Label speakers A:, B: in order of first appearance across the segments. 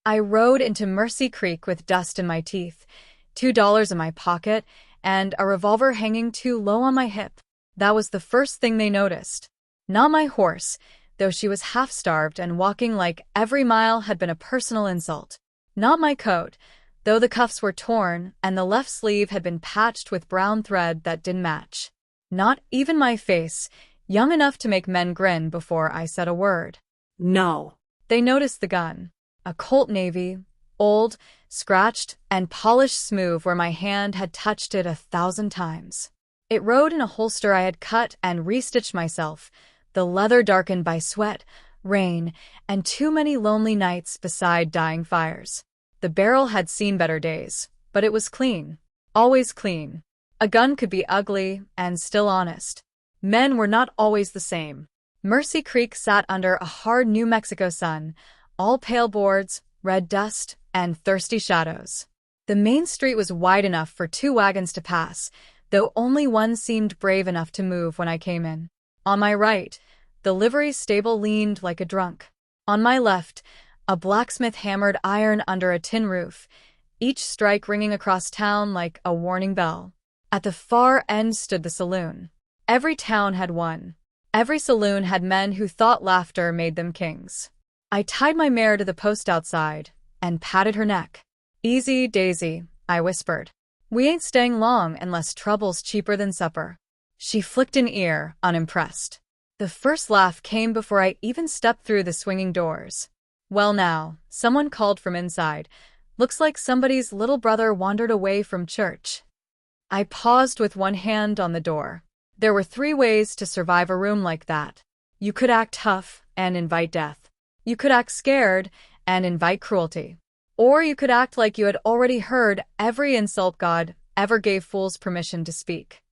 A: I rode into Mercy Creek with dust in my teeth, $2 in my pocket, and a revolver hanging too low on my hip. That was the first thing they noticed. Not my horse, though she was half-starved and walking like every mile had been a personal insult. Not my coat, though the cuffs were torn and the left sleeve had been patched with brown thread that didn't match. Not even my face, young enough to make men grin before I said a word.
B: No.
A: They noticed the gun. A Colt Navy, old, scratched, and polished smooth where my hand had touched it 1,000 times. It rode in a holster I had cut and restitched myself, the leather darkened by sweat, rain, and too many lonely nights beside dying fires. The barrel had seen better days, but it was clean. Always clean. A gun could be ugly and still honest. Men were not always the same. Mercy Creek sat under a hard New Mexico sun, all pale boards, red dust, and thirsty shadows. The main street was wide enough for 2 wagons to pass, though only one seemed brave enough to move when I came in. On my right, the livery stable leaned like a drunk. On my left, a blacksmith hammered iron under a tin roof, each strike ringing across town like a warning bell. At the far end stood the saloon. Every town had one. Every saloon had men who thought laughter made them kings. I tied my mare to the post outside and patted her neck. "Easy, Daisy," I whispered. "We ain't staying long unless trouble's cheaper than supper." She flicked an ear, unimpressed. The first laugh came before I even stepped through the swinging doors. "Well now," someone called from inside. "Looks like somebody's little brother wandered away from church." I paused with one hand on the door. There were 3 ways to survive a room like that. You could act tough and invite death. You could act scared and invite cruelty. Or you could act like you had already heard every insult God ever gave fools permission to speak.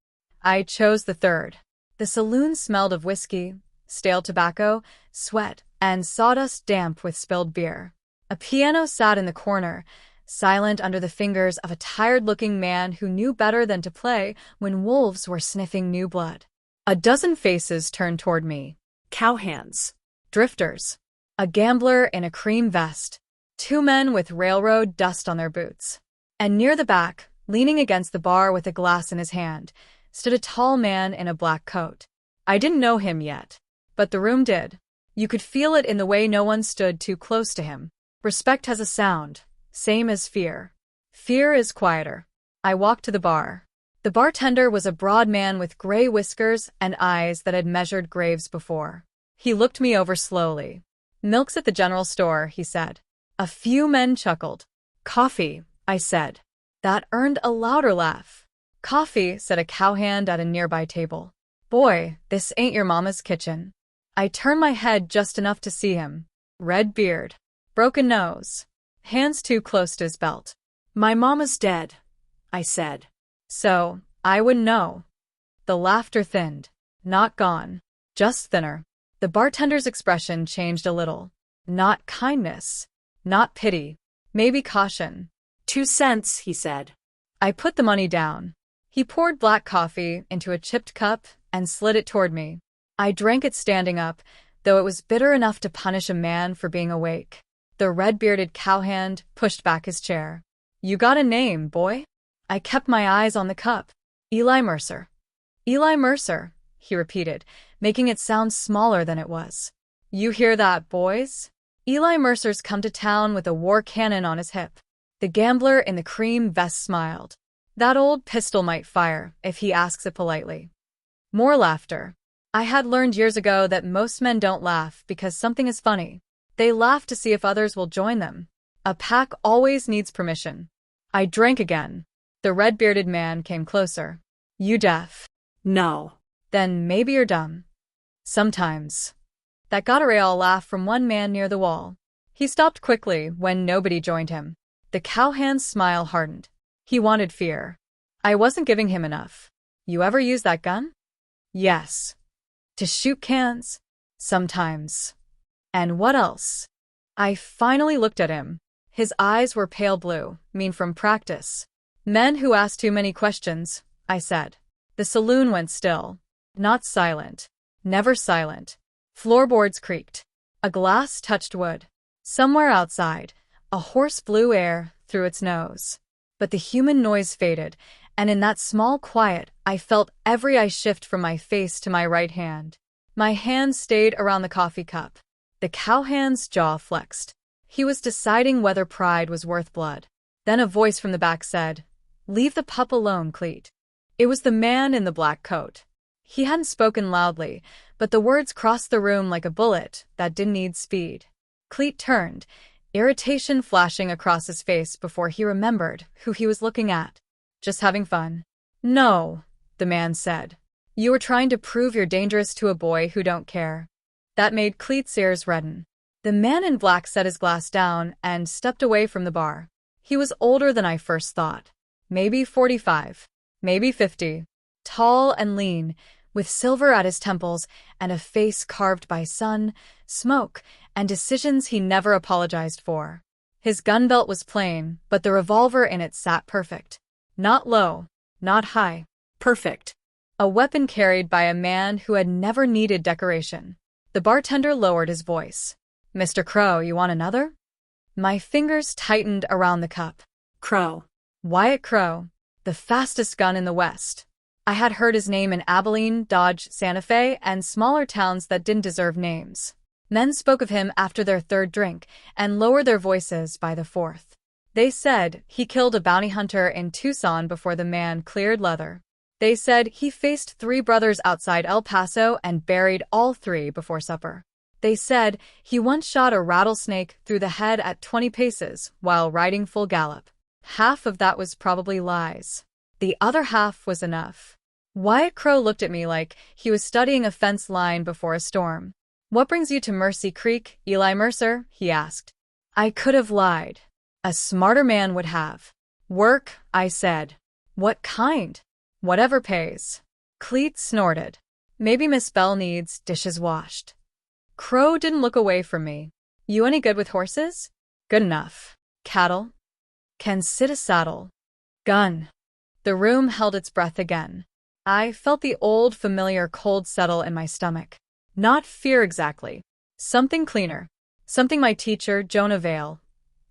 A: I chose the third. The saloon smelled of whiskey, stale tobacco, sweat, and sawdust damp with spilled beer. A piano sat in the corner, silent under the fingers of a tired-looking man who knew better than to play when wolves were sniffing new blood. A dozen faces turned toward me.
B: Cowhands.
A: Drifters. A gambler in a cream vest. 2 men with railroad dust on their boots. And near the back, leaning against the bar with a glass in his hand, stood a tall man in a black coat. I didn't know him yet, but the room did. You could feel it in the way no one stood too close to him. Respect has a sound, same as fear. Fear is quieter. I walked to the bar. The bartender was a broad man with gray whiskers and eyes that had measured graves before. He looked me over slowly. "Milk's at the general store," he said. A few men chuckled. "Coffee," I said. That earned a louder laugh. "Coffee," said a cowhand at a nearby table. "Boy, this ain't your mama's kitchen." I turned my head just enough to see him. Red beard. Broken nose. Hands too close to his belt.
B: "My mama's dead," I said.
A: "So, I wouldn't know." The laughter thinned. Not gone. Just thinner. The bartender's expression changed a little. Not kindness. Not pity. Maybe caution.
B: 2 cents, he said.
A: I put the money down. He poured black coffee into a chipped cup and slid it toward me. I drank it standing up, though it was bitter enough to punish a man for being awake. The red-bearded cowhand pushed back his chair. "You got a name, boy?" I kept my eyes on the cup. "Eli Mercer." "Eli Mercer," he repeated, making it sound smaller than it was. "You hear that, boys? Eli Mercer's come to town with a war cannon on his hip." The gambler in the cream vest smiled. "That old pistol might fire, if he asks it politely." More laughter. I had learned years ago that most men don't laugh because something is funny. They laugh to see if others will join them. A pack always needs permission. I drank again. The red-bearded man came closer. "You deaf?"
B: "No."
A: "Then maybe you're dumb." "Sometimes." That got a real laugh from one man near the wall. He stopped quickly when nobody joined him. The cowhand's smile hardened. He wanted fear. I wasn't giving him enough. "You ever use that gun?" "Yes." "To shoot cans?" "Sometimes." "And what else?" I finally looked at him. His eyes were pale blue, mean from practice. "Men who ask too many questions," I said. The saloon went still. Not silent. Never silent. Floorboards creaked. A glass touched wood. Somewhere outside, A horse blew air through its nose. But the human noise faded, and in that small quiet, I felt every eye shift from my face to my right hand. My hand stayed around the coffee cup. The cowhand's jaw flexed. He was deciding whether pride was worth blood. Then a voice from the back said, "Leave the pup alone, Cleet." It was the man in the black coat. He hadn't spoken loudly, but the words crossed the room like a bullet that didn't need speed. Cleet turned, irritation flashing across his face before he remembered who he was looking at. "Just having fun?" "No," the man said. "You were trying to prove you're dangerous to a boy who don't care." That made Cleet's ears redden. The man in black set his glass down and stepped away from the bar. He was older than I first thought. Maybe 45, maybe 50. Tall and lean, with silver at his temples and a face carved by sun, smoke, and decisions he never apologized for. His gun belt was plain, but the revolver in it sat perfect. Not low, not high. Perfect. A weapon carried by a man who had never needed decoration. The bartender lowered his voice. "Mr. Crow, you want another?" My fingers tightened around the cup.
B: Crow.
A: Wyatt Crow, the fastest gun in the West. I had heard his name in Abilene, Dodge, Santa Fe, and smaller towns that didn't deserve names. Men spoke of him after their third drink and lowered their voices by the fourth. They said he killed a bounty hunter in Tucson before the man cleared leather. They said he faced 3 brothers outside El Paso and buried all 3 before supper. They said he once shot a rattlesnake through the head at 20 paces while riding full gallop. Half of that was probably lies. The other half was enough. Wyatt Crow looked at me like he was studying a fence line before a storm. "What brings you to Mercy Creek, Eli Mercer?" he asked. I could have lied. A smarter man would have. "Work," I said. "What kind?" "Whatever pays." Cleet snorted. "Maybe Miss Bell needs dishes washed." Crow didn't look away from me. "You any good with horses?" "Good enough." "Cattle?" "Can sit a saddle." "Gun." The room held its breath again. I felt the old, familiar cold settle in my stomach. Not fear exactly. Something cleaner. Something my teacher, Jonah Vale,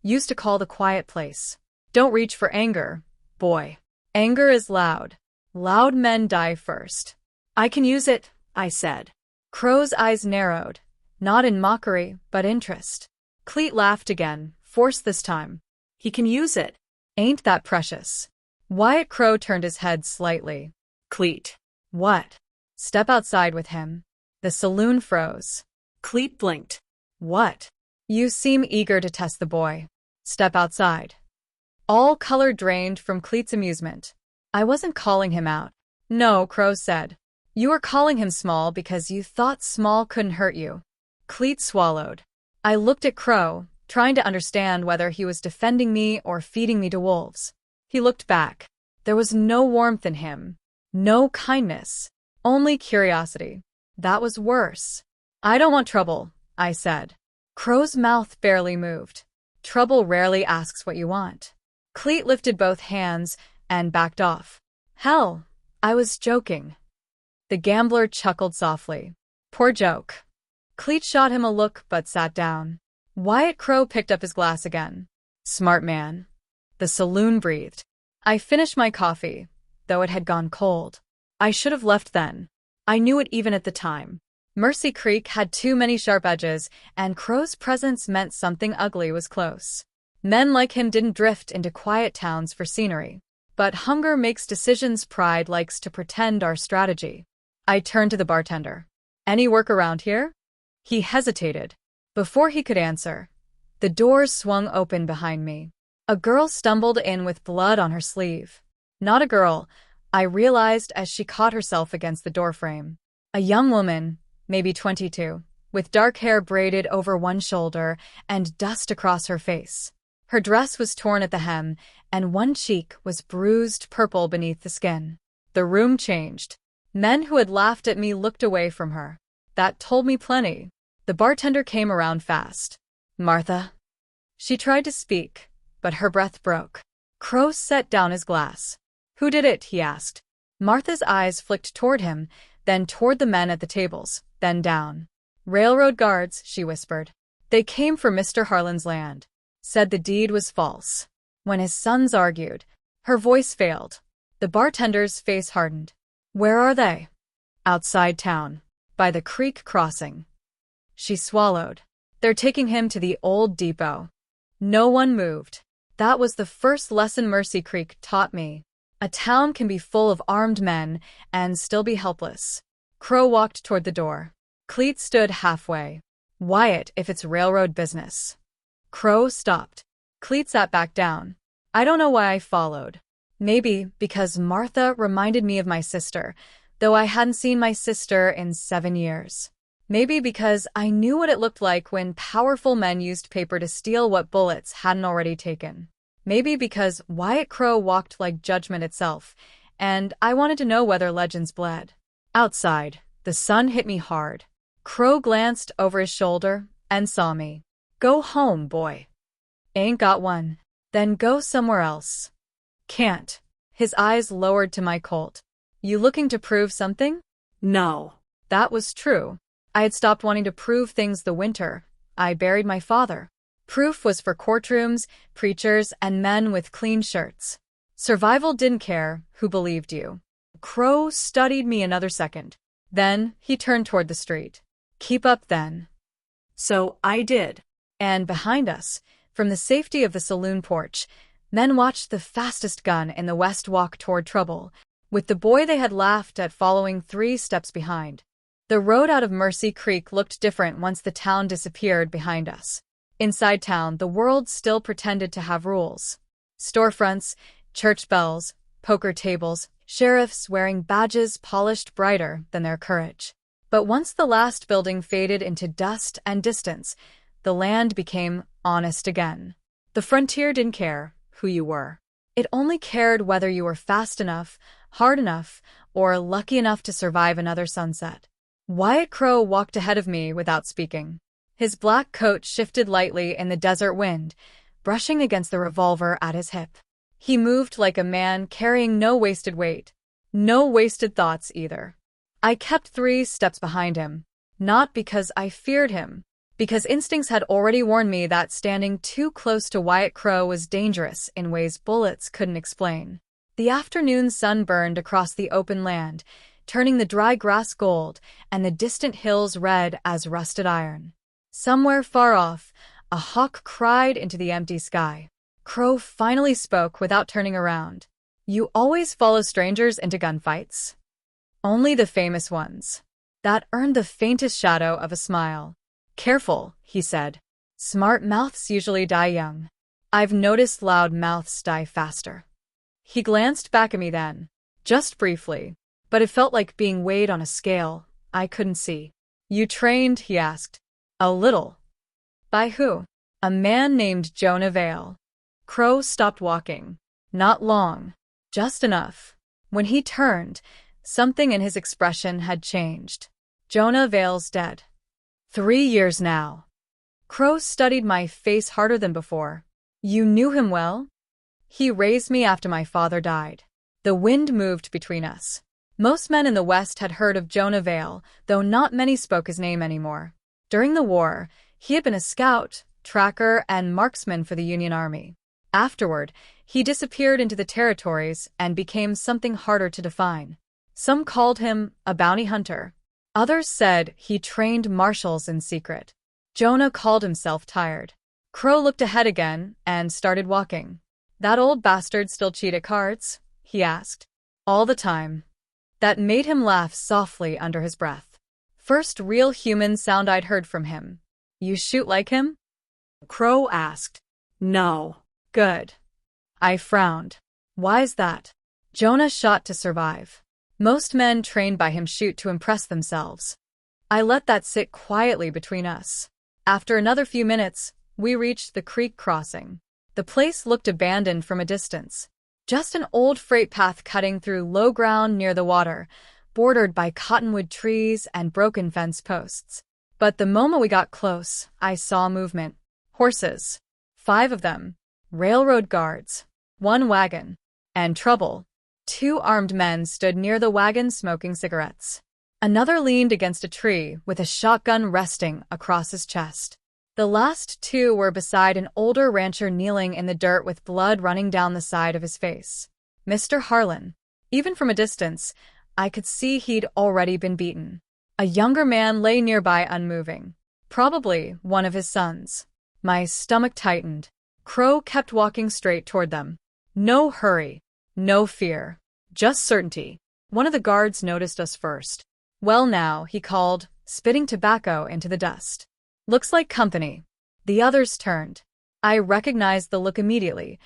A: used to call the quiet place. Don't reach for anger, boy. Anger is loud. Loud men die first. "I can use it," I said. Crow's eyes narrowed, not in mockery, but interest. Cleet laughed again, forced this time. "He can use it. Ain't that precious?" Wyatt Crow turned his head slightly. "Cleet." "What?" "Step outside with him." The saloon froze. Cleet blinked. "What?" "You seem eager to test the boy. Step outside." All color drained from Cleet's amusement. I wasn't calling him out. "No," Crow said. "You were calling him small because you thought small couldn't hurt you." Cleet swallowed. I looked at Crow, trying to understand whether he was defending me or feeding me to wolves. He looked back. There was no warmth in him. No kindness. Only curiosity. That was worse. "I don't want trouble," I said. Crow's mouth barely moved. Trouble rarely asks what you want. Cleet lifted both hands and backed off. "Hell, I was joking." The gambler chuckled softly. "Poor joke." Cleet shot him a look but sat down. Wyatt Crow picked up his glass again. "Smart man." The saloon breathed. I finished my coffee, though it had gone cold. I should have left then. I knew it even at the time. Mercy Creek had too many sharp edges, and Crow's presence meant something ugly was close. Men like him didn't drift into quiet towns for scenery. But hunger makes decisions, pride likes to pretend our strategy. I turned to the bartender. "Any work around here?" He hesitated. Before he could answer, the doors swung open behind me. A girl stumbled in with blood on her sleeve. Not a girl, I realized as she caught herself against the doorframe. A young woman, maybe 22, with dark hair braided over one shoulder and dust across her face. Her dress was torn at the hem, and one cheek was bruised purple beneath the skin. The room changed. Men who had laughed at me looked away from her. That told me plenty. The bartender came around fast. "Martha?" She tried to speak, but her breath broke. Crow set down his glass. "Who did it?" he asked. Martha's eyes flicked toward him, then toward the men at the tables, then down. "Railroad guards," she whispered. "They came for Mr. Harlan's land." said the deed was false. When his sons argued, her voice failed. The bartender's face hardened. Where are they? Outside town, by the creek crossing. She swallowed. They're taking him to the old depot. No one moved. That was the first lesson Mercy Creek taught me. A town can be full of armed men and still be helpless. Crow walked toward the door. Cleet stood halfway. Wyatt, if it's railroad business. Crow stopped. Cleet sat back down. I don't know why I followed. Maybe because Martha reminded me of my sister, though I hadn't seen my sister in 7 years. Maybe because I knew what it looked like when powerful men used paper to steal what bullets hadn't already taken. Maybe because Wyatt Crow walked like judgment itself, and I wanted to know whether legends bled. Outside, the sun hit me hard. Crow glanced over his shoulder and saw me. Go home, boy. Ain't got one. Then go somewhere else. Can't. His eyes lowered to my Colt. You looking to prove something?
B: No.
A: That was true. I had stopped wanting to prove things the winter I buried my father. Proof was for courtrooms, preachers, and men with clean shirts. Survival didn't care who believed you. Crow studied me another second. Then he turned toward the street. Keep up then.
B: So I did.
A: And behind us, from the safety of the saloon porch, men watched the fastest gun in the West walk toward trouble, with the boy they had laughed at following 3 steps behind. The road out of Mercy Creek looked different once the town disappeared behind us. Inside town, the world still pretended to have rules. Storefronts, church bells, poker tables, sheriffs wearing badges polished brighter than their courage. But once the last building faded into dust and distance, the land became honest again. The frontier didn't care who you were. It only cared whether you were fast enough, hard enough, or lucky enough to survive another sunset. Wyatt Crow walked ahead of me without speaking. His black coat shifted lightly in the desert wind, brushing against the revolver at his hip. He moved like a man carrying no wasted weight. No wasted thoughts either. I kept 3 steps behind him, not because I feared him, because instincts had already warned me that standing too close to Wyatt Crow was dangerous in ways bullets couldn't explain. The afternoon sun burned across the open land, turning the dry grass gold and the distant hills red as rusted iron. Somewhere far off, a hawk cried into the empty sky. Crow finally spoke without turning around. You always follow strangers into gunfights? Only the famous ones. That earned the faintest shadow of a smile. Careful, he said. Smart mouths usually die young. I've noticed loud mouths die faster. He glanced back at me then, just briefly, but it felt like being weighed on a scale I couldn't see. You trained, he asked. A little. By who? A man named Jonah Vale. Crow stopped walking. Not long. Just enough. When he turned, something in his expression had changed. Jonah Vale's dead. 3 years now. Crow studied my face harder than before. You knew him well? He raised me after my father died. The wind moved between us. Most men in the West had heard of Jonah Vale, though not many spoke his name anymore. During the war, he had been a scout, tracker, and marksman for the Union Army. Afterward, he disappeared into the territories and became something harder to define. Some called him a bounty hunter. Others said he trained marshals in secret. Jonah called himself tired. Crow looked ahead again and started walking. That old bastard still cheat at cards? He asked. All the time. That made him laugh softly under his breath. First real human sound I'd heard from him. You shoot like him?
B: Crow asked. No.
A: Good. I frowned. Why's that? Jonah shot to survive. Most men trained by him shoot to impress themselves. I let that sit quietly between us. After another few minutes, we reached the creek crossing. The place looked abandoned from a distance. Just an old freight path cutting through low ground near the water, bordered by cottonwood trees and broken fence posts. But the moment we got close, I saw movement. Horses. 5 of them. Railroad guards. 1 wagon. And trouble. 2 armed men stood near the wagon smoking cigarettes. Another leaned against a tree with a shotgun resting across his chest. The last two were beside an older rancher kneeling in the dirt with blood running down the side of his face. Mr. Harlan. Even from a distance, I could see he'd already been beaten. A younger man lay nearby unmoving. Probably one of his sons. My stomach tightened. Crow kept walking straight toward them. No hurry. No fear. Just certainty. One of the guards noticed us first. "Well now," he called, spitting tobacco into the dust. "Looks like company." The others turned. I recognized the look immediately.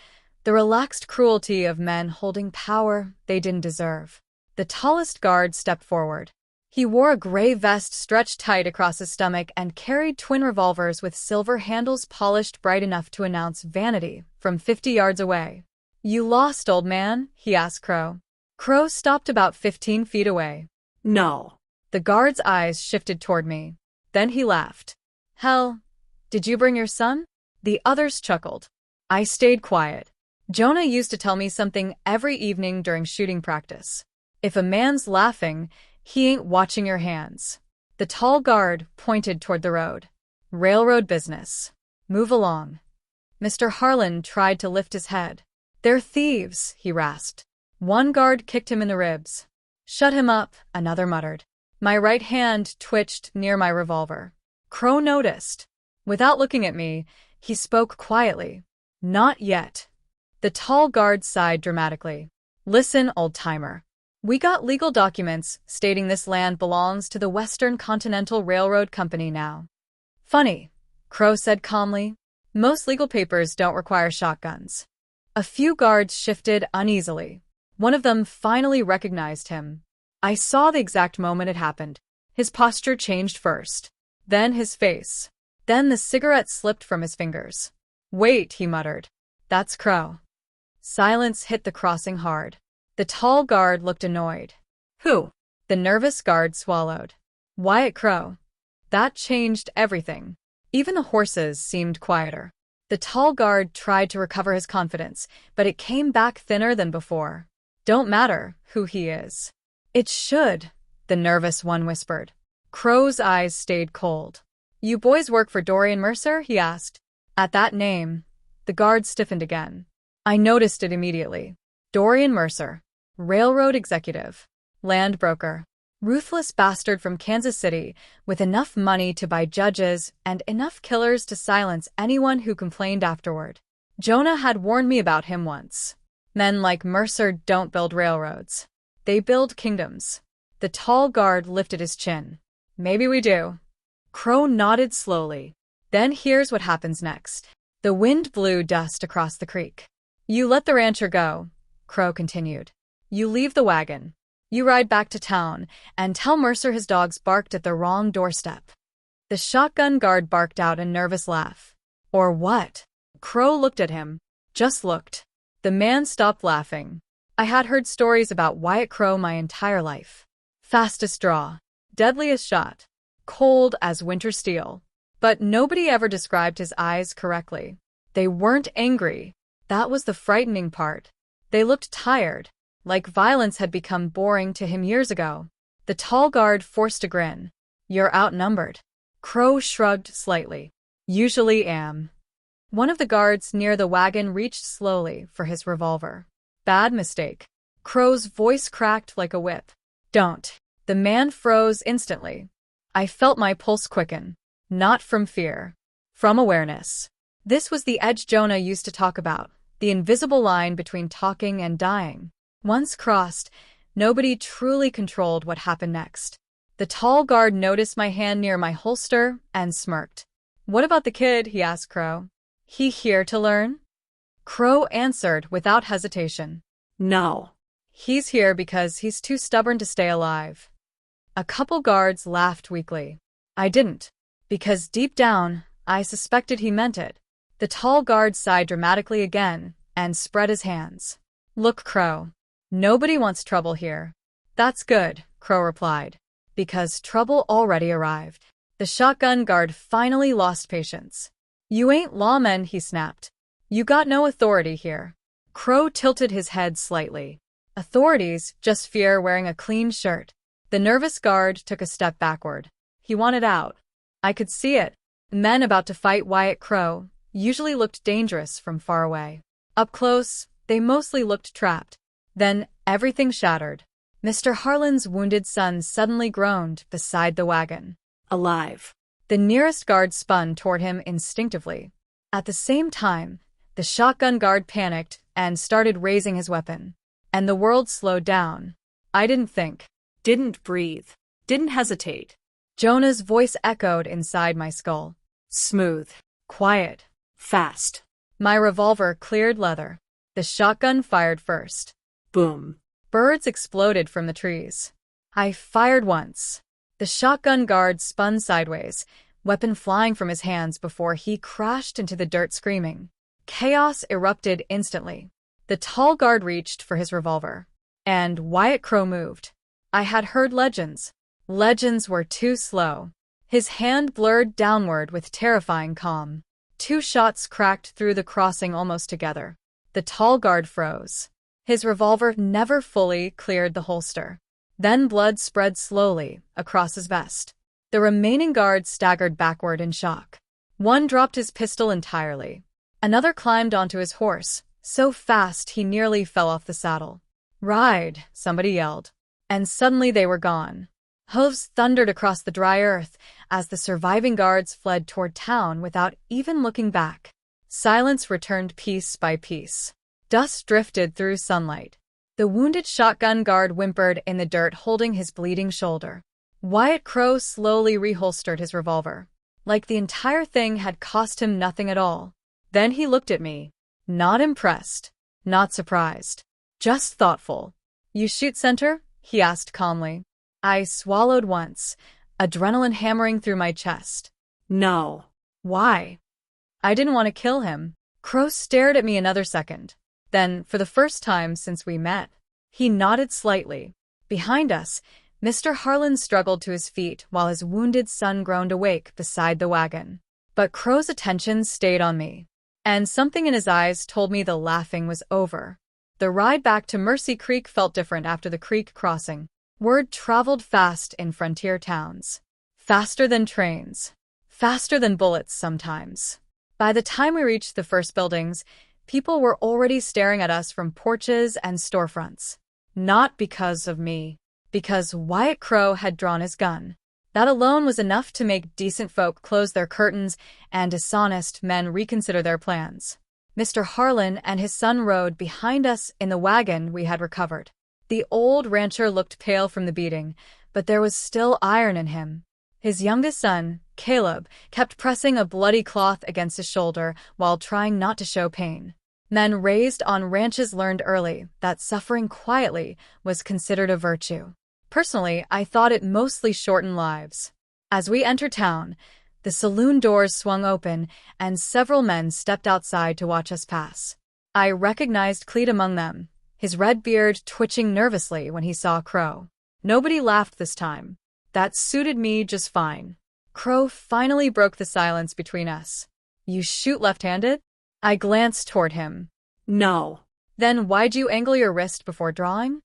A: The relaxed cruelty of men holding power they didn't deserve. The tallest guard stepped forward. He wore a gray vest stretched tight across his stomach and carried twin revolvers with silver handles polished bright enough to announce vanity from 50 yards away. "You lost, old man?" he asked Crow. Crow stopped about 15 feet away.
B: No.
A: The guard's eyes shifted toward me. Then he laughed. "Hell, did you bring your son?" The others chuckled. I stayed quiet. Jonah used to tell me something every evening during shooting practice. If a man's laughing, he ain't watching your hands. The tall guard pointed toward the road. "Railroad business. Move along." Mr. Harlan tried to lift his head. "They're thieves," he rasped. One guard kicked him in the ribs. "Shut him up," another muttered. My right hand twitched near my revolver. Crow noticed. Without looking at me, he spoke quietly. "Not yet." The tall guard sighed dramatically. "Listen, old-timer. We got legal documents stating this land belongs to the Western Continental Railroad Company now." "Funny," Crow said calmly. "Most legal papers don't require shotguns." A few guards shifted uneasily. One of them finally recognized him. I saw the exact moment it happened. His posture changed first. Then his face. Then the cigarette slipped from his fingers. "Wait," he muttered. "That's Crow." Silence hit the crossing hard. The tall guard looked annoyed.
B: Who?
A: The nervous guard swallowed. "Wyatt Crow." That changed everything. Even the horses seemed quieter. The tall guard tried to recover his confidence, but it came back thinner than before. "Don't matter who he is." "It should," the nervous one whispered. Crow's eyes stayed cold. "You boys work for Dorian Mercer?" he asked. At that name, the guard stiffened again. I noticed it immediately. Dorian Mercer. Railroad executive. Land broker. Ruthless bastard from Kansas City, with enough money to buy judges and enough killers to silence anyone who complained afterward. Jonah had warned me about him once. Men like Mercer don't build railroads. They build kingdoms. The tall guard lifted his chin. "Maybe we do." Crow nodded slowly. "Then here's what happens next." The wind blew dust across the creek. "You let the rancher go," Crow continued. "You leave the wagon. You ride back to town and tell Mercer his dogs barked at the wrong doorstep." The shotgun guard barked out a nervous laugh. "Or what?" Crow looked at him. Just looked. The man stopped laughing. I had heard stories about Wyatt Crow my entire life. Fast as draw. Deadly as shot. Cold as winter steel. But nobody ever described his eyes correctly. They weren't angry. That was the frightening part. They looked tired, like violence had become boring to him years ago. The tall guard forced a grin. "You're outnumbered." Crow shrugged slightly. "Usually am." One of the guards near the wagon reached slowly for his revolver. "Bad mistake." Crow's voice cracked like a whip. "Don't." The man froze instantly. I felt my pulse quicken. Not from fear. From awareness. This was the edge Jonah used to talk about, the invisible line between talking and dying. Once crossed, nobody truly controlled what happened next. The tall guard noticed my hand near my holster and smirked. "What about the kid?" he asked Crow. "He here to learn?" Crow answered without hesitation.
B: No.
A: "He's here because he's too stubborn to stay alive." A couple guards laughed weakly. I didn't, because deep down, I suspected he meant it. The tall guard sighed dramatically again and spread his hands. "Look, Crow. Nobody wants trouble here." "That's good," Crow replied, "because trouble already arrived." The shotgun guard finally lost patience. "You ain't lawmen," he snapped. "You got no authority here." Crow tilted his head slightly. "Authorities just fear wearing a clean shirt." The nervous guard took a step backward. He wanted out. I could see it. Men about to fight Wyatt Crow usually looked dangerous from far away. Up close, they mostly looked trapped. Then everything shattered. Mr. Harlan's wounded son suddenly groaned beside the wagon.
B: Alive.
A: The nearest guard spun toward him instinctively. At the same time, the shotgun guard panicked and started raising his weapon. And the world slowed down. I didn't think.
B: Didn't breathe. Didn't hesitate.
A: Jonah's voice echoed inside my skull.
B: Smooth.
A: Quiet.
B: Fast.
A: My revolver cleared leather. The shotgun fired first.
B: Boom.
A: Birds exploded from the trees. I fired once. The shotgun guard spun sideways, weapon flying from his hands before he crashed into the dirt screaming. Chaos erupted instantly. The tall guard reached for his revolver. And Wyatt Crow moved. I had heard legends. Legends were too slow. His hand blurred downward with terrifying calm. 2 shots cracked through the crossing almost together. The tall guard froze. His revolver never fully cleared the holster. Then blood spread slowly across his vest. The remaining guards staggered backward in shock. One dropped his pistol entirely. Another climbed onto his horse, so fast he nearly fell off the saddle. "Ride," somebody yelled. And suddenly they were gone. Hooves thundered across the dry earth as the surviving guards fled toward town without even looking back. Silence returned piece by piece. Dust drifted through sunlight. The wounded shotgun guard whimpered in the dirt, holding his bleeding shoulder. Wyatt Crow slowly reholstered his revolver, like the entire thing had cost him nothing at all. Then he looked at me. Not impressed, not surprised, just thoughtful. "You shoot center?" he asked calmly. I swallowed once, adrenaline hammering through my chest.
B: No.
A: Why? I didn't want to kill him. Crow stared at me another second. Then, for the first time since we met, he nodded slightly. Behind us, Mr. Harlan struggled to his feet while his wounded son groaned awake beside the wagon. But Crow's attention stayed on me, and something in his eyes told me the laughing was over. The ride back to Mercy Creek felt different after the creek crossing. Word traveled fast in frontier towns. Faster than trains. Faster than bullets sometimes. By the time we reached the first buildings, people were already staring at us from porches and storefronts. Not because of me. Because Wyatt Crow had drawn his gun. That alone was enough to make decent folk close their curtains and dishonest men reconsider their plans. Mr. Harlan and his son rode behind us in the wagon we had recovered. The old rancher looked pale from the beating, but there was still iron in him. His youngest son, Caleb, kept pressing a bloody cloth against his shoulder while trying not to show pain. Men raised on ranches learned early that suffering quietly was considered a virtue. Personally, I thought it mostly shortened lives. As we entered town, the saloon doors swung open and several men stepped outside to watch us pass. I recognized Cleet among them, his red beard twitching nervously when he saw Crow. Nobody laughed this time. That suited me just fine. Crow finally broke the silence between us. "You shoot left-handed?" I glanced toward him.
B: No.
A: "Then why'd you angle your wrist before drawing?"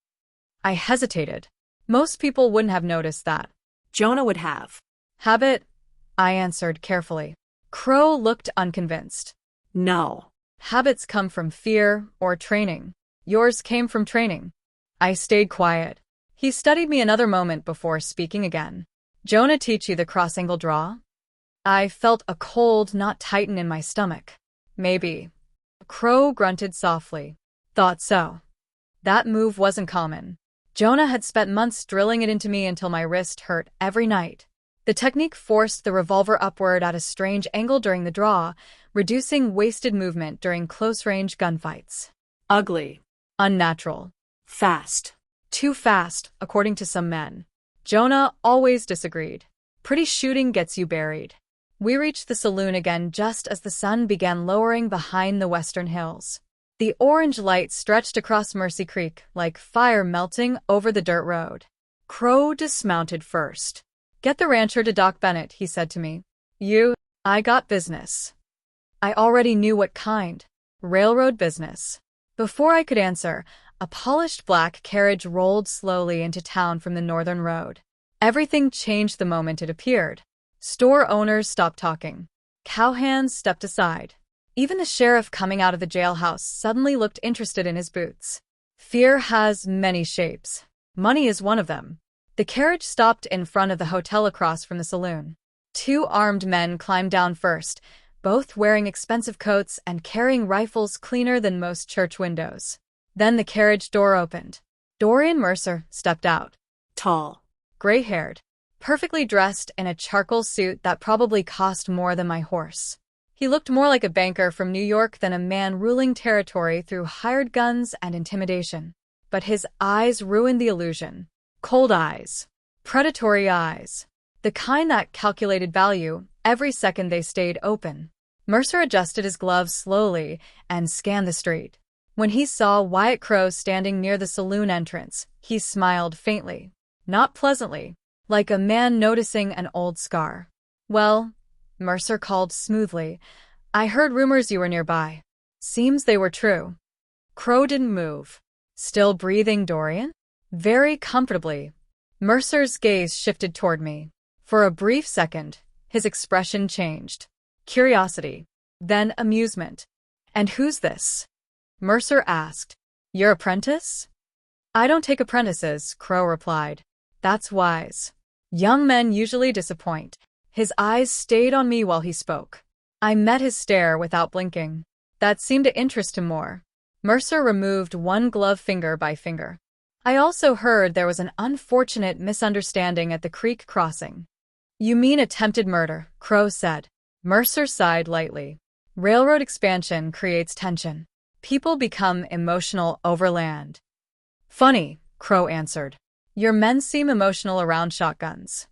A: I hesitated. Most people wouldn't have noticed that.
B: Jonah would have.
A: "Habit," I answered carefully. Crow looked unconvinced.
B: No.
A: "Habits come from fear or training. Yours came from training." I stayed quiet. He studied me another moment before speaking again. "Jonah teach you the cross-angle draw?" I felt a cold knot tighten in my stomach. "Maybe." Crow grunted softly. "Thought so." That move wasn't common. Jonah had spent months drilling it into me until my wrist hurt every night. The technique forced the revolver upward at a strange angle during the draw, reducing wasted movement during close-range gunfights.
B: Ugly.
A: Unnatural.
B: Fast.
A: Too fast, according to some men. Jonah always disagreed. Pretty shooting gets you buried. We reached the saloon again just as the sun began lowering behind the western hills. The orange light stretched across Mercy Creek like fire melting over the dirt road. Crow dismounted first. "Get the rancher to Doc Bennett," he said to me. I got business." I already knew what kind. Railroad business. Before I could answer, a polished black carriage rolled slowly into town from the northern road. Everything changed the moment it appeared. Store owners stopped talking. Cowhands stepped aside. Even the sheriff coming out of the jailhouse suddenly looked interested in his boots. Fear has many shapes. Money is one of them. The carriage stopped in front of the hotel across from the saloon. Two armed men climbed down first, both wearing expensive coats and carrying rifles cleaner than most church windows. Then the carriage door opened. Dorian Mercer stepped out.
B: Tall.
A: Gray-haired. Perfectly dressed in a charcoal suit that probably cost more than my horse. He looked more like a banker from New York than a man ruling territory through hired guns and intimidation. But his eyes ruined the illusion. Cold eyes. Predatory eyes. The kind that calculated value every second they stayed open. Mercer adjusted his gloves slowly and scanned the street. When he saw Wyatt Crowe standing near the saloon entrance, he smiled faintly. Not pleasantly, like a man noticing an old scar. "Well," Mercer called smoothly, "I heard rumors you were nearby. Seems they were true." Crowe didn't move. Still breathing, Dorian? Very comfortably. Mercer's gaze shifted toward me. For a brief second, his expression changed. Curiosity. Then amusement. "And who's this?" Mercer asked. "Your apprentice?" "I don't take apprentices," Crowe replied. "That's wise. Young men usually disappoint." His eyes stayed on me while he spoke. I met his stare without blinking. That seemed to interest him more. Mercer removed one glove finger by finger. "I also heard there was an unfortunate misunderstanding at the creek crossing." "You mean attempted murder," Crowe said. Mercer sighed lightly. "Railroad expansion creates tension. People become emotional over land." "Funny," Crowe answered. "Your men seem emotional around shotguns."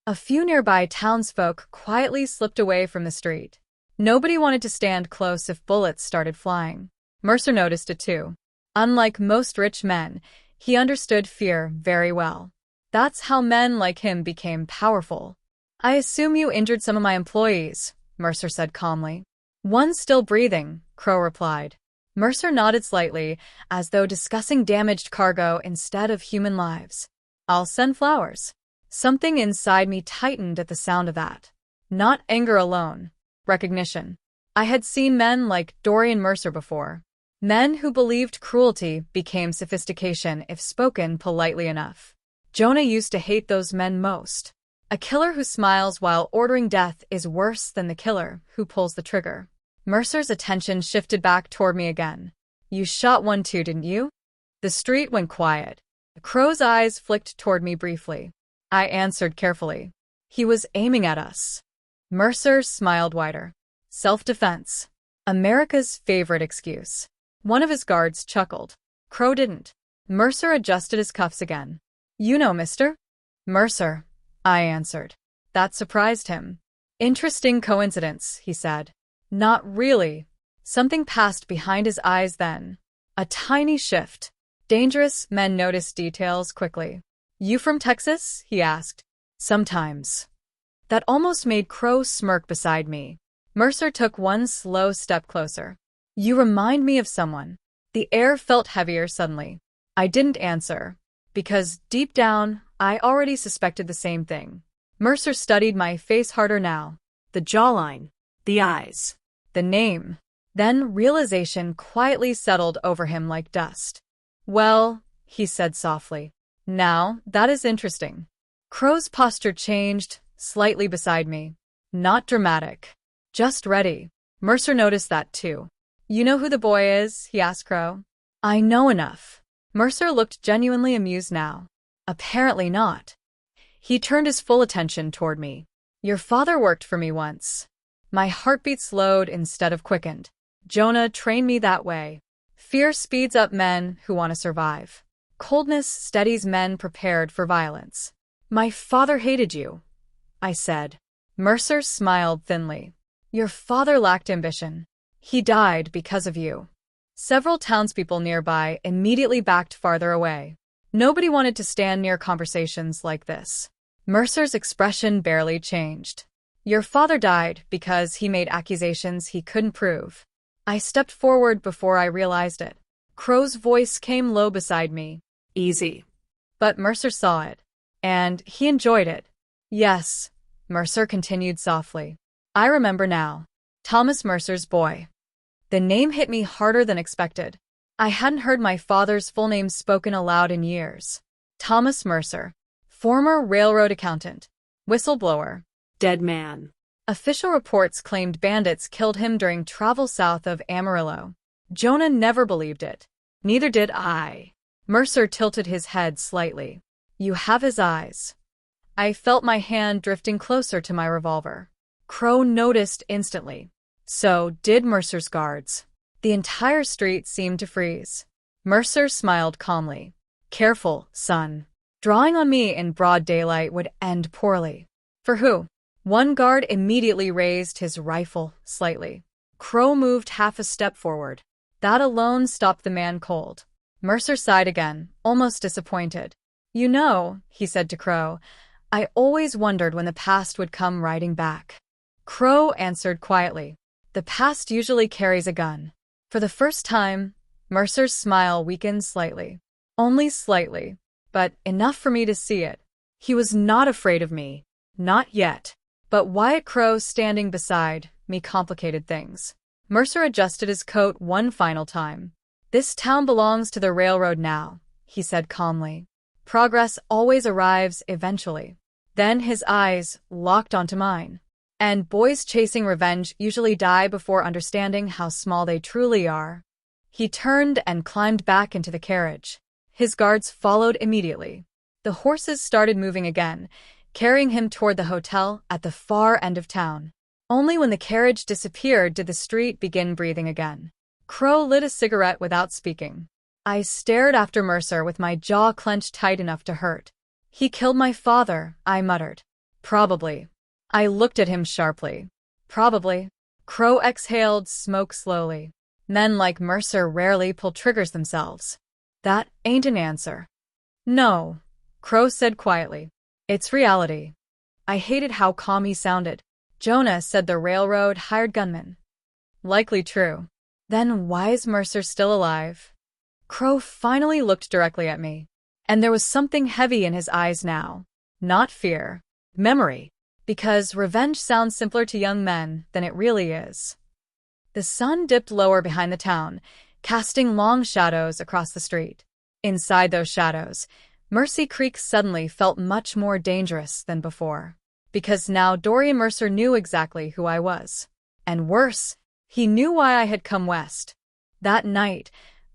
A: A few nearby townsfolk quietly slipped away from the street. Nobody wanted to stand close if bullets started flying. Mercer noticed it too. Unlike most rich men, he understood fear very well. That's how men like him became powerful. "I assume you injured some of my employees," Mercer said calmly. "One's still breathing," Crowe replied. Mercer nodded slightly, as though discussing damaged cargo instead of human lives. "I'll send flowers." Something inside me tightened at the sound of that. Not anger alone. Recognition. I had seen men like Dorian Mercer before. Men who believed cruelty became sophistication if spoken politely enough. Jonah used to hate those men most. A killer who smiles while ordering death is worse than the killer who pulls the trigger. Mercer's attention shifted back toward me again. "You shot one too, didn't you?" The street went quiet. Crowe's eyes flicked toward me briefly. I answered carefully. "He was aiming at us." Mercer smiled wider. "Self-defense. America's favorite excuse." One of his guards chuckled. Crowe didn't. Mercer adjusted his cuffs again. "You know, mister?" "Mercer," I answered. That surprised him. "Interesting coincidence," he said. "Not really." Something passed behind his eyes then. A tiny shift. Dangerous men noticed details quickly. "You from Texas?" he asked. "Sometimes." That almost made Crowe smirk beside me. Mercer took one slow step closer. "You remind me of someone." The air felt heavier suddenly. I didn't answer, because deep down, I already suspected the same thing. Mercer studied my face harder now.
B: The jawline. The eyes.
A: The name. Then realization quietly settled over him like dust. "Well," he said softly. "Now, that is interesting." Crowe's posture changed, slightly beside me. Not dramatic. Just ready. Mercer noticed that too. "You know who the boy is?" he asked Crowe. "I know enough." Mercer looked genuinely amused now. Apparently not. He turned his full attention toward me. "Your father worked for me once." My heartbeat slowed instead of quickened. Jonah trained me that way. Fear speeds up men who want to survive. Coldness steadies men prepared for violence. "My father hated you," I said. Mercer smiled thinly. "Your father lacked ambition. He died because of you." Several townspeople nearby immediately backed farther away. Nobody wanted to stand near conversations like this. Mercer's expression barely changed. "Your father died because he made accusations he couldn't prove." I stepped forward before I realized it. Crowe's voice came low beside me.
B: Easy.
A: But Mercer saw it. And he enjoyed it. "Yes," Mercer continued softly. I remember now. Thomas Mercer's boy. The name hit me harder than expected. I hadn't heard my father's full name spoken aloud in years. Thomas Mercer. Former railroad accountant. Whistleblower.
B: Dead man.
A: Official reports claimed bandits killed him during travel south of Amarillo. Jonah never believed it. Neither did I. Mercer tilted his head slightly. You have his eyes. I felt my hand drifting closer to my revolver. Crow noticed instantly. So did Mercer's guards. The entire street seemed to freeze. Mercer smiled calmly. Careful, son. Drawing on me in broad daylight would end poorly. For who? One guard immediately raised his rifle slightly. Crow moved half a step forward. That alone stopped the man cold. Mercer sighed again, almost disappointed. You know, he said to Crow, I always wondered when the past would come riding back. Crow answered quietly. The past usually carries a gun. For the first time, Mercer's smile weakened slightly. Only slightly, but enough for me to see it. He was not afraid of me. Not yet. But Wyatt Crow standing beside me complicated things. Mercer adjusted his coat one final time. This town belongs to the railroad now, he said calmly. Progress always arrives eventually. Then his eyes locked onto mine. And boys chasing revenge usually die before understanding how small they truly are. He turned and climbed back into the carriage. His guards followed immediately. The horses started moving again, carrying him toward the hotel at the far end of town. Only when the carriage disappeared did the street begin breathing again. Crow lit a cigarette without speaking. I stared after Mercer with my jaw clenched tight enough to hurt. He killed my father, I muttered. Probably. I looked at him sharply. Probably. Crow exhaled smoke slowly. Men like Mercer rarely pull triggers themselves. That ain't an answer. No, Crow said quietly. It's reality. I hated how calm he sounded. Jonah said the railroad hired gunmen. Likely true. Then why is Mercer still alive? Crow finally looked directly at me. And there was something heavy in his eyes now. Not fear. Memory. Because revenge sounds simpler to young men than it really is. The sun dipped lower behind the town, casting long shadows across the street. Inside those shadows, Mercy Creek suddenly felt much more dangerous than before. Because now Dorian Mercer knew exactly who I was. And worse, he knew why I had come west. That night,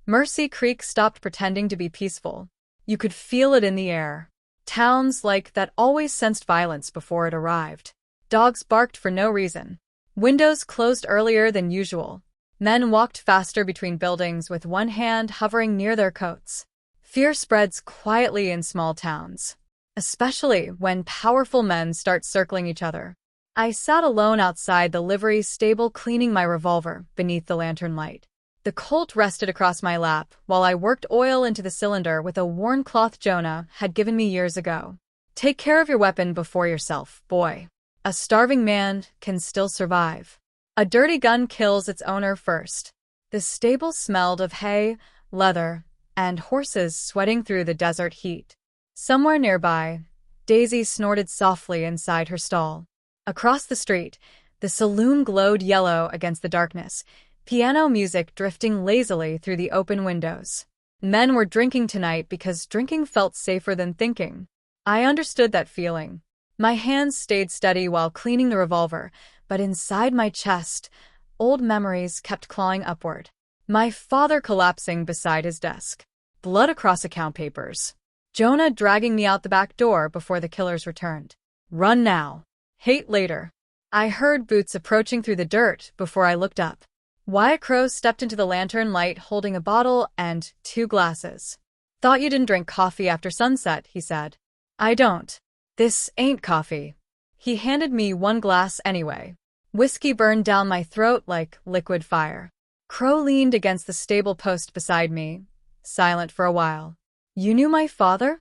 A: Mercy Creek stopped pretending to be peaceful. You could feel it in the air. Towns like that always sensed violence before it arrived. Dogs barked for no reason. Windows closed earlier than usual. Men walked faster between buildings with one hand hovering near their coats. Fear spreads quietly in small towns, especially when powerful men start circling each other. I sat alone outside the livery stable cleaning my revolver beneath the lantern light. The Colt rested across my lap while I worked oil into the cylinder with a worn cloth Jonah had given me years ago. Take care of your weapon before yourself, boy. A starving man can still survive. A dirty gun kills its owner first. The stable smelled of hay, leather, and horses sweating through the desert heat. Somewhere nearby, Daisy snorted softly inside her stall. Across the street, the saloon glowed yellow against the darkness, piano music drifting lazily through the open windows. Men were drinking tonight because drinking felt safer than thinking. I understood that feeling. My hands stayed steady while cleaning the revolver, but inside my chest, old memories kept clawing upward. My father collapsing beside his desk. Blood across account papers. Jonah dragging me out the back door before the killers returned. Run now. Hate later. I heard boots approaching through the dirt before I looked up. Wyatt Crow stepped into the lantern light holding a bottle and 2 glasses. Thought you didn't drink coffee after sunset, he said. I don't. This ain't coffee. He handed me 1 glass anyway. Whiskey burned down my throat like liquid fire. Crow leaned against the stable post beside me, silent for a while. You knew my father?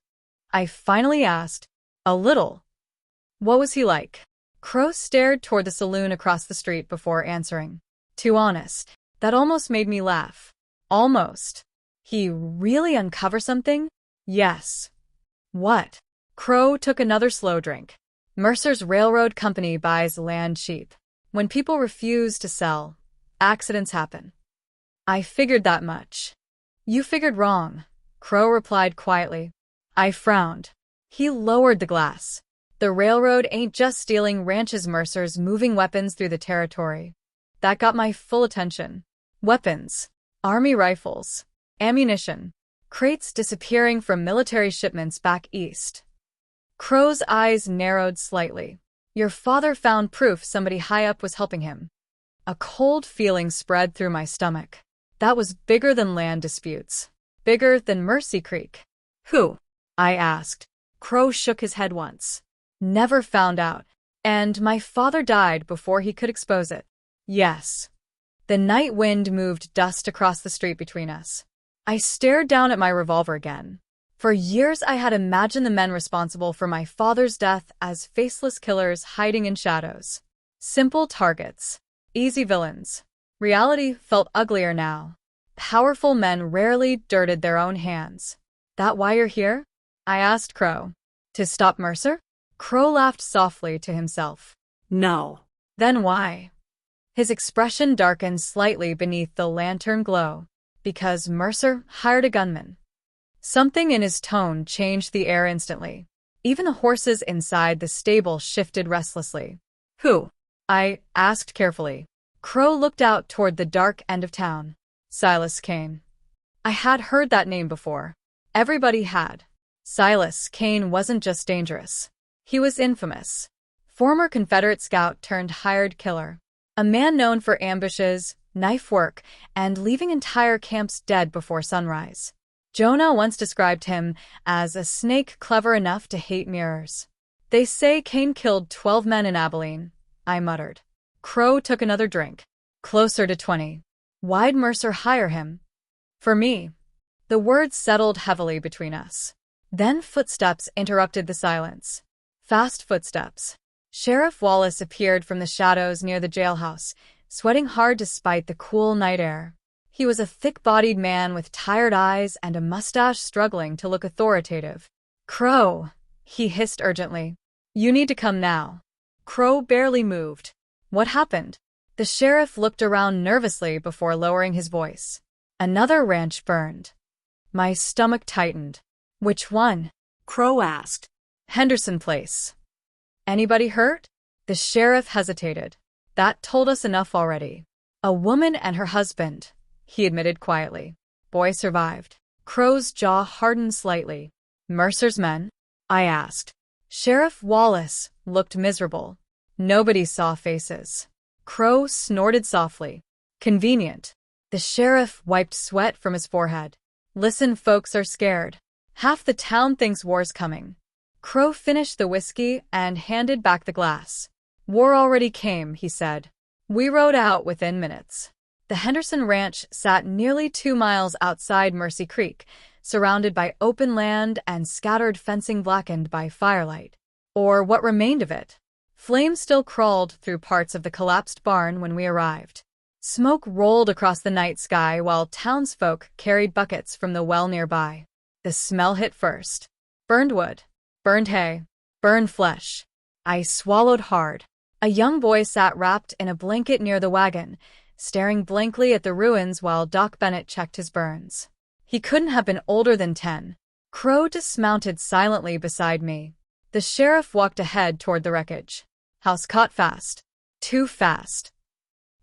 A: I finally asked. A little. What was he like? Crow stared toward the saloon across the street before answering. Too honest. That almost made me laugh. Almost. He really uncover something? Yes. What? Crow took another slow drink. Mercer's railroad company buys land cheap. When people refuse to sell, accidents happen. I figured that much. You figured wrong, Crow replied quietly. I frowned. He lowered the glass. The railroad ain't just stealing ranches, Mercer's moving weapons through the territory. That got my full attention. Weapons. Army rifles. Ammunition. Crates disappearing from military shipments back east. Crow's eyes narrowed slightly. Your father found proof somebody high up was helping him. A cold feeling spread through my stomach. That was bigger than land disputes. Bigger than Mercy Creek.
B: Who?
A: I asked.
B: Crow shook his head once.
A: Never found out. And my father died before he could expose it. Yes. The night wind moved dust across the street between us. I stared down at my revolver again. For years I had imagined the men responsible for my father's death as faceless killers hiding in shadows. Simple targets. Easy villains. Reality felt uglier now. Powerful men rarely dirted their own hands. That why you're here? I asked Crow. To stop Mercer? Crow laughed softly to himself.
B: No.
A: Then why? His expression darkened slightly beneath the lantern glow. Because Mercer hired a gunman. Something in his tone changed the air instantly. Even the horses inside the stable shifted restlessly.
B: Who?
A: I asked carefully. Crow looked out toward the dark end of town. Silas Kane. I had heard that name before. Everybody had. Silas Kane wasn't just dangerous. He was infamous. Former Confederate scout turned hired killer. A man known for ambushes, knife work, and leaving entire camps dead before sunrise. Jonah once described him as a snake clever enough to hate mirrors. They say Kane killed 12 men in Abilene, I muttered. Crow took another drink. Closer to 20. Why'd Mercer hire him? For me. The words settled heavily between us. Then footsteps interrupted the silence. Fast footsteps. Sheriff Wallace appeared from the shadows near the jailhouse, sweating hard despite the cool night air. He was a thick-bodied man with tired eyes and a mustache struggling to look authoritative. Crow, he hissed urgently. You need to come now. Crow barely moved. What happened? The sheriff looked around nervously before lowering his voice. Another ranch burned. My stomach tightened. Which one?
B: Crow asked.
A: Henderson Place. Anybody hurt? The sheriff hesitated. That told us enough already. A woman and her husband, he admitted quietly. Boy survived. Crow's jaw hardened slightly. Mercer's men? I asked. Sheriff Wallace looked miserable. Nobody saw faces. Crow snorted softly. Convenient. The sheriff wiped sweat from his forehead. Listen, folks are scared. Half the town thinks war's coming. Crow finished the whiskey and handed back the glass. War already came, he said. We rode out within minutes. The Henderson Ranch sat nearly 2 miles outside Mercy Creek, surrounded by open land and scattered fencing blackened by firelight. Or what remained of it. Flames still crawled through parts of the collapsed barn when we arrived. Smoke rolled across the night sky while townsfolk carried buckets from the well nearby. The smell hit first. Burned wood. Burned hay. Burned flesh. I swallowed hard. A young boy sat wrapped in a blanket near the wagon, staring blankly at the ruins while Doc Bennett checked his burns. He couldn't have been older than 10. Crow dismounted silently beside me. The sheriff walked ahead toward the wreckage. House caught fast. Too fast.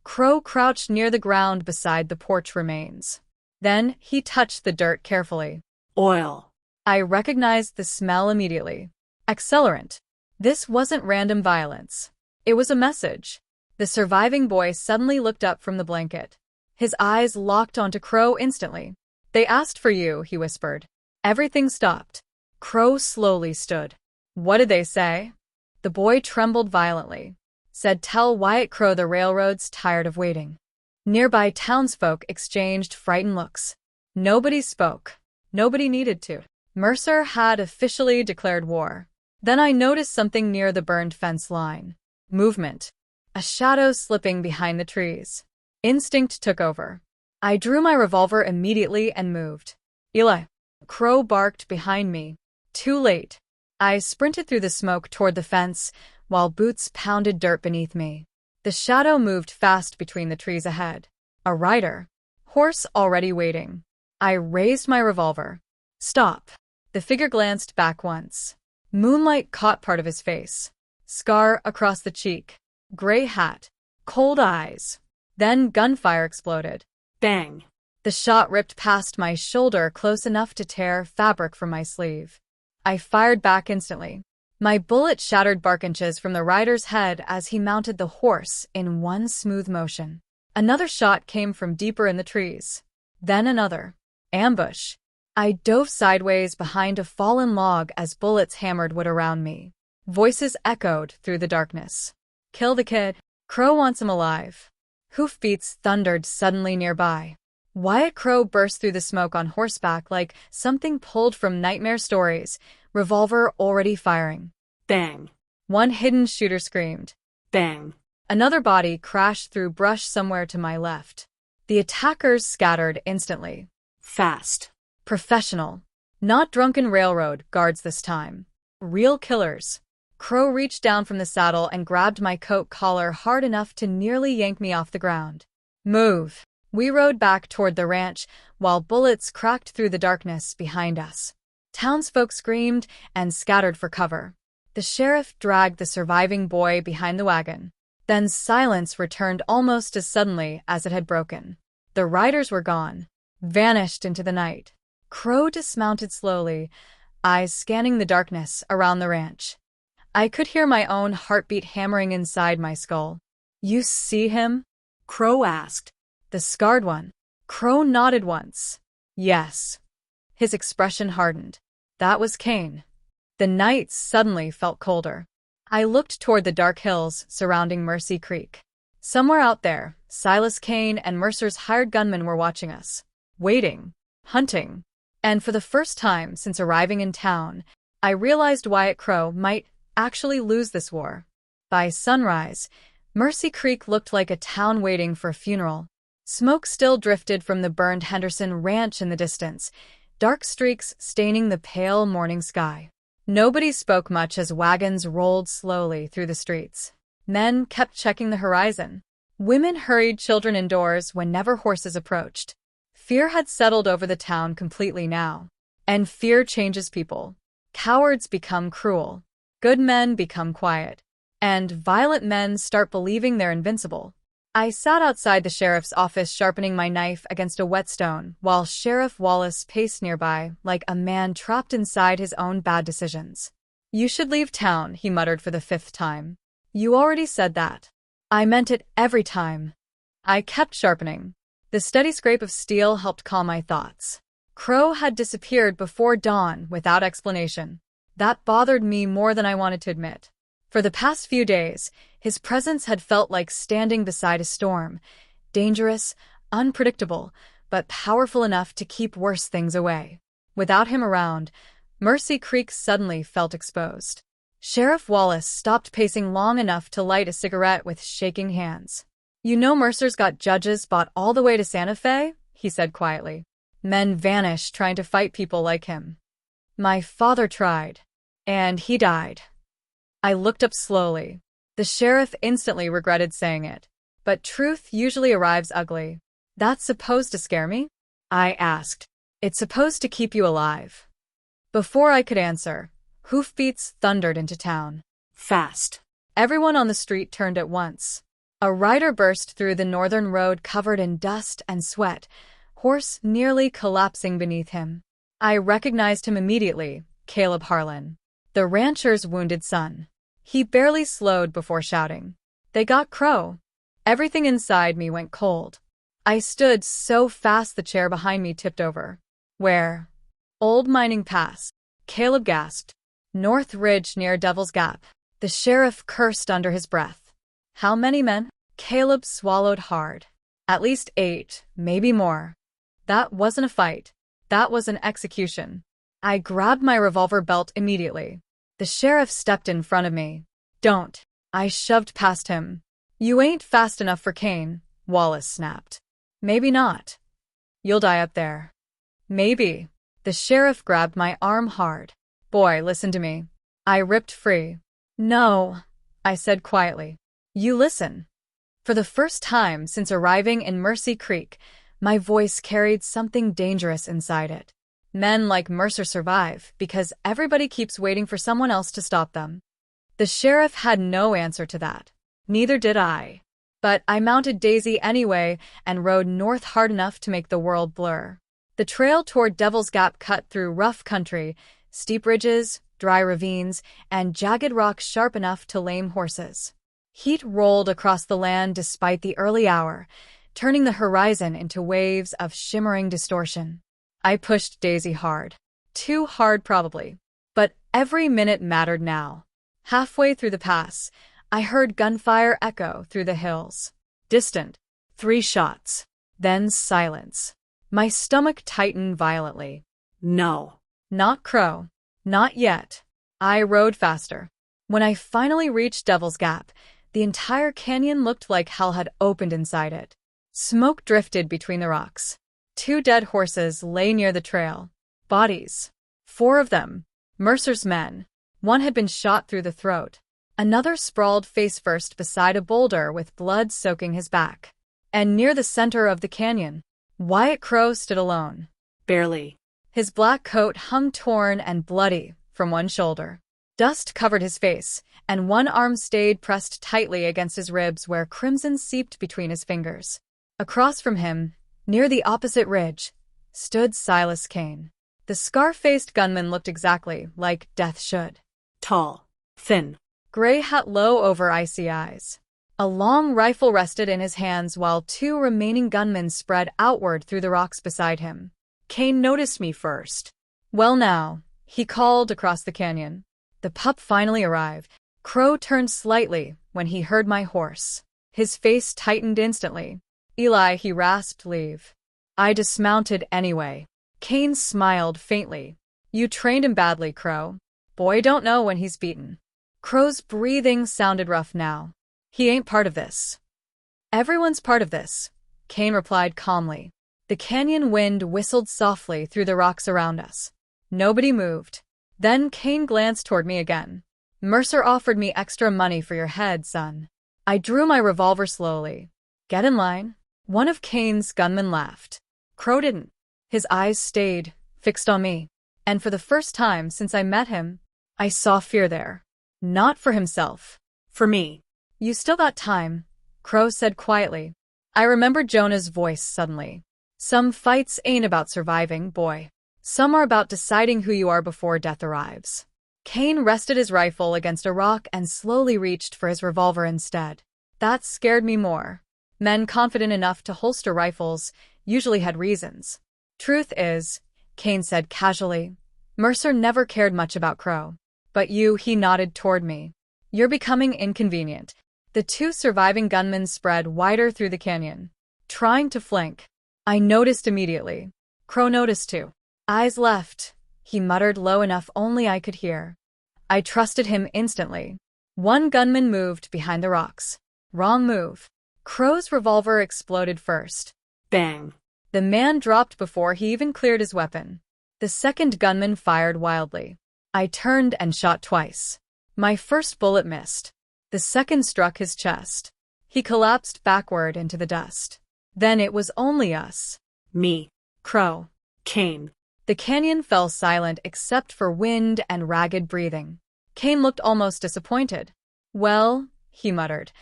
A: Crow crouched near the ground beside the porch remains. Then he touched the dirt carefully.
B: Oil.
A: I recognized the smell immediately. Accelerant. This wasn't random violence. It was a message. The surviving boy suddenly looked up from the blanket. His eyes locked onto Crow instantly. They asked for you, he whispered. Everything stopped. Crow slowly stood. What did they say? The boy trembled violently. Said tell Wyatt Crow the railroad's tired of waiting. Nearby townsfolk exchanged frightened looks. Nobody spoke. Nobody needed to. Mercer had officially declared war. Then I noticed something near the burned fence line. Movement. A shadow slipping behind the trees. Instinct took over. I drew my revolver immediately and moved. Eli. Crow barked behind me. Too late. I sprinted through the smoke toward the fence, while boots pounded dirt beneath me. The shadow moved fast between the trees ahead. A rider. Horse already waiting. I raised my revolver. Stop. The figure glanced back once. Moonlight caught part of his face. Scar across the cheek. Gray hat. Cold eyes. Then gunfire exploded.
B: Bang.
A: The shot ripped past my shoulder close enough to tear fabric from my sleeve. I fired back instantly. My bullet shattered bark inches from the rider's head as he mounted the horse in one smooth motion. Another shot came from deeper in the trees. Then another. Ambush. I dove sideways behind a fallen log as bullets hammered wood around me. Voices echoed through the darkness. Kill the kid. Crow wants him alive. Hoofbeats thundered suddenly nearby. Wyatt Crow burst through the smoke on horseback like something pulled from nightmare stories, revolver already firing.
B: Bang.
A: One hidden shooter screamed.
B: Bang.
A: Another body crashed through brush somewhere to my left. The attackers scattered instantly.
B: Fast.
A: Professional. Not drunken railroad guards this time. Real killers. Crow reached down from the saddle and grabbed my coat collar hard enough to nearly yank me off the ground. Move. We rode back toward the ranch while bullets cracked through the darkness behind us. Townsfolk screamed and scattered for cover. The sheriff dragged the surviving boy behind the wagon. Then silence returned almost as suddenly as it had broken. The riders were gone, vanished into the night. Crow dismounted slowly, eyes scanning the darkness around the ranch. I could hear my own heartbeat hammering inside my skull. You see him?
B: Crow asked.
A: The scarred one. Crow nodded once. Yes. His expression hardened. That was Kane. The night suddenly felt colder. I looked toward the dark hills surrounding Mercy Creek. Somewhere out there, Silas Kane and Mercer's hired gunmen were watching us. Waiting. Hunting. And for the first time since arriving in town, I realized Wyatt Crow might actually lose this war. By sunrise, Mercy Creek looked like a town waiting for a funeral. Smoke still drifted from the burned Henderson Ranch in the distance, dark streaks staining the pale morning sky. Nobody spoke much as wagons rolled slowly through the streets. Men kept checking the horizon. Women hurried children indoors whenever horses approached. Fear had settled over the town completely now. And fear changes people. Cowards become cruel. Good men become quiet. And violent men start believing they're invincible. I sat outside the sheriff's office sharpening my knife against a whetstone while Sheriff Wallace paced nearby like a man trapped inside his own bad decisions. You should leave town, he muttered for the 5th time. You already said that. I meant it every time. I kept sharpening. The steady scrape of steel helped calm my thoughts. Crow had disappeared before dawn without explanation. That bothered me more than I wanted to admit. For the past few days, his presence had felt like standing beside a storm, dangerous, unpredictable, but powerful enough to keep worse things away. Without him around, Mercy Creek suddenly felt exposed. Sheriff Wallace stopped pacing long enough to light a cigarette with shaking hands. You know Mercer's got judges bought all the way to Santa Fe? He said quietly. Men vanish trying to fight people like him. My father tried, and he died. I looked up slowly. The sheriff instantly regretted saying it. But truth usually arrives ugly. That's supposed to scare me? I asked. It's supposed to keep you alive. Before I could answer, hoofbeats thundered into town.
B: Fast.
A: Everyone on the street turned at once. A rider burst through the northern road covered in dust and sweat, horse nearly collapsing beneath him. I recognized him immediately, Caleb Harlan, the rancher's wounded son. He barely slowed before shouting. They got Crow. Everything inside me went cold. I stood so fast the chair behind me tipped over. Where? Old Mining Pass. Caleb gasped. North Ridge near Devil's Gap. The sheriff cursed under his breath. How many men? Caleb swallowed hard. At least 8, maybe more. That wasn't a fight. That was an execution. I grabbed my revolver belt immediately. The sheriff stepped in front of me. Don't. I shoved past him. You ain't fast enough for Kane, Wallace snapped. Maybe not. You'll die up there. Maybe. The sheriff grabbed my arm hard. Boy, listen to me. I ripped free. No, I said quietly. You listen. For the first time since arriving in Mercy Creek, my voice carried something dangerous inside it. Men like Mercer survive because everybody keeps waiting for someone else to stop them. The sheriff had no answer to that. Neither did I. But I mounted Daisy anyway and rode north hard enough to make the world blur. The trail toward Devil's Gap cut through rough country, steep ridges, dry ravines, and jagged rocks sharp enough to lame horses. Heat rolled across the land despite the early hour, turning the horizon into waves of shimmering distortion. I pushed Daisy hard. Too hard, probably. But every minute mattered now. Halfway through the pass, I heard gunfire echo through the hills. Distant. 3 shots. Then silence. My stomach tightened violently.
B: No.
A: Not Crow. Not yet. I rode faster. When I finally reached Devil's Gap, the entire canyon looked like hell had opened inside it. Smoke drifted between the rocks. 2 dead horses lay near the trail. Bodies. 4 of them. Mercer's men. One had been shot through the throat. Another sprawled face-first beside a boulder with blood soaking his back. And near the center of the canyon, Wyatt Crow stood alone.
B: Barely.
A: His black coat hung torn and bloody from one shoulder. Dust covered his face, and one arm stayed pressed tightly against his ribs where crimson seeped between his fingers. Across from him, near the opposite ridge, stood Silas Kane. The scar-faced gunman looked exactly like death should.
B: Tall. Thin.
A: Gray hat low over icy eyes. A long rifle rested in his hands while 2 remaining gunmen spread outward through the rocks beside him. Kane noticed me first. Well now, he called across the canyon. The pup finally arrived. Crow turned slightly when he heard my horse. His face tightened instantly. Eli, he rasped, leave. I dismounted anyway. Kane smiled faintly. You trained him badly, Crow. Boy don't know when he's beaten. Crow's breathing sounded rough now. He ain't part of this. Everyone's part of this, Kane replied calmly. The canyon wind whistled softly through the rocks around us. Nobody moved. Then Kane glanced toward me again. Mercer offered me extra money for your head, son. I drew my revolver slowly. Get in line. One of Kane's gunmen laughed. Crow didn't. His eyes stayed, fixed on me. And for the first time since I met him, I saw fear there. Not for himself.
B: For me.
A: You still got time, Crow said quietly. I remembered Jonah's voice suddenly. Some fights ain't about surviving, boy. Some are about deciding who you are before death arrives. Kane rested his rifle against a rock and slowly reached for his revolver instead. That scared me more. Men confident enough to holster rifles usually had reasons. Truth is, Kane said casually, Mercer never cared much about Crow. But you, he nodded toward me. You're becoming inconvenient. The 2 surviving gunmen spread wider through the canyon, trying to flank. I noticed immediately. Crow noticed too. Eyes left, he muttered low enough only I could hear. I trusted him instantly. 1 gunman moved behind the rocks. Wrong move. Crow's revolver exploded first.
B: Bang.
A: The man dropped before he even cleared his weapon. The second gunman fired wildly. I turned and shot twice. My first bullet missed. The second struck his chest. He collapsed backward into the dust. Then it was only us.
B: Me.
A: Crow.
B: Kane.
A: The canyon fell silent except for wind and ragged breathing. Kane looked almost disappointed. Well, he muttered,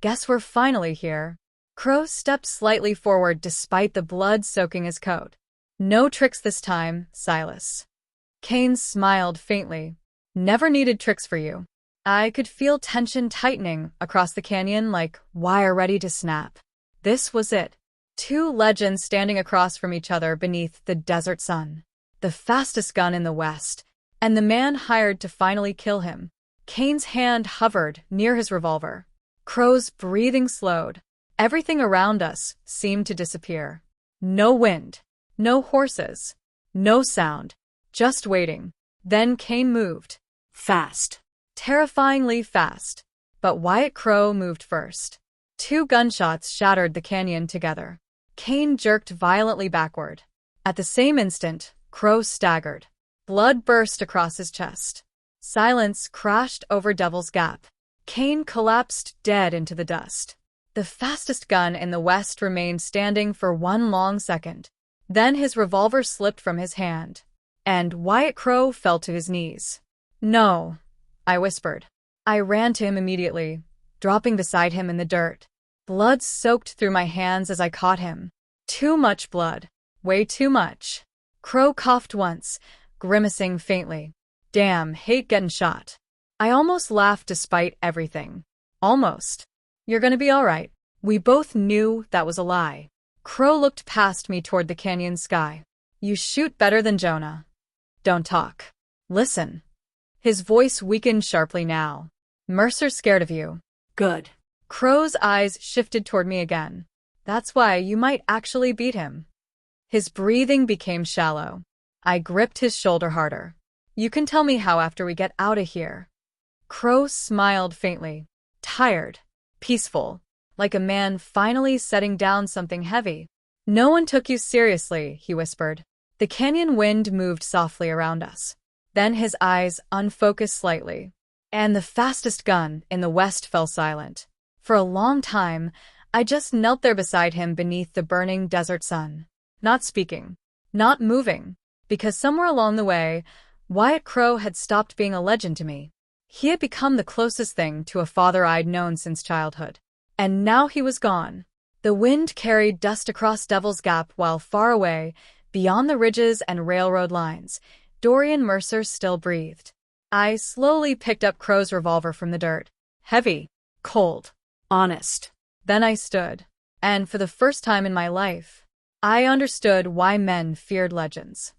A: guess we're finally here. Crow stepped slightly forward despite the blood soaking his coat. No tricks this time, Silas. Kane smiled faintly. Never needed tricks for you. I could feel tension tightening across the canyon like wire ready to snap. This was it. 2 legends standing across from each other beneath the desert sun. The fastest gun in the West, and the man hired to finally kill him. Kane's hand hovered near his revolver. Crow's breathing slowed. Everything around us seemed to disappear. No wind. No horses. No sound. Just waiting. Then Kane moved.
B: Fast.
A: Terrifyingly fast. But Wyatt Crow moved first. 2 gunshots shattered the canyon together. Kane jerked violently backward. At the same instant, Crow staggered. Blood burst across his chest. Silence crashed over Devil's Gap. Kane collapsed dead into the dust. The fastest gun in the West remained standing for one long second. Then his revolver slipped from his hand, and Wyatt Crow fell to his knees. "No," I whispered. I ran to him immediately, dropping beside him in the dirt. Blood soaked through my hands as I caught him. Too much blood. Way too much. Crow coughed once, grimacing faintly. "Damn, hate getting shot." I almost laughed despite everything. Almost. "You're gonna be all right." We both knew that was a lie. Crow looked past me toward the canyon sky. "You shoot better than Jonah. Don't talk. Listen." His voice weakened sharply now. "Mercer's scared of you."
B: Good.
A: Crow's eyes shifted toward me again. "That's why you might actually beat him." His breathing became shallow. I gripped his shoulder harder. "You can tell me how after we get out of here." Crow smiled faintly. Tired. Peaceful. Like a man finally setting down something heavy. "No one took you seriously," he whispered. The canyon wind moved softly around us. Then his eyes unfocused slightly. And the fastest gun in the West fell silent. For a long time, I just knelt there beside him beneath the burning desert sun. Not speaking. Not moving. Because somewhere along the way, Wyatt Crow had stopped being a legend to me. He had become the closest thing to a father I'd known since childhood. And now he was gone. The wind carried dust across Devil's Gap while far away, beyond the ridges and railroad lines, Dorian Mercer still breathed. I slowly picked up Crow's revolver from the dirt. Heavy. Cold.
B: Honest.
A: Then I stood. And for the first time in my life, I understood why men feared legends.